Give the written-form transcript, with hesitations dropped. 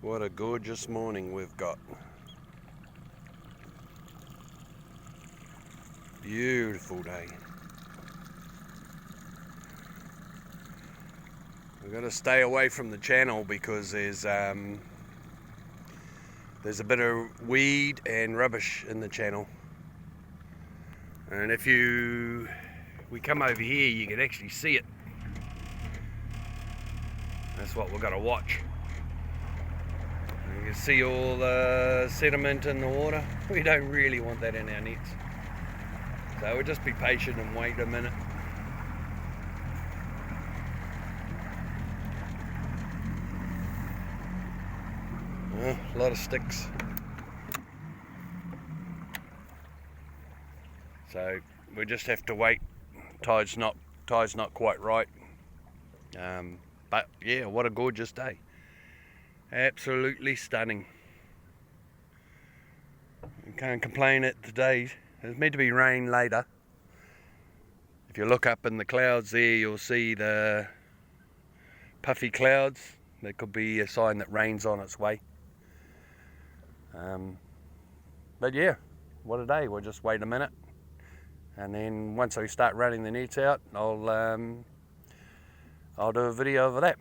What a gorgeous morning we've got. Beautiful day. We've got to stay away from the channel because there's a bit of weed and rubbish in the channel. And if we come over here, you can actually see it. That's what we've got to watch. You can see all the sediment in the water. We don't really want that in our nets. So we'll just be patient and wait a minute. A lot of sticks. So we just have to wait. Tide's not quite right. But yeah, what a gorgeous day. Absolutely stunning. You can't complain at today. There's meant to be rain later. If you look up in the clouds there, you'll see the puffy clouds. That could be a sign that rain's on its way. But yeah, what a day. We'll just wait a minute. And then once we start running the nets out, I'll do a video of that.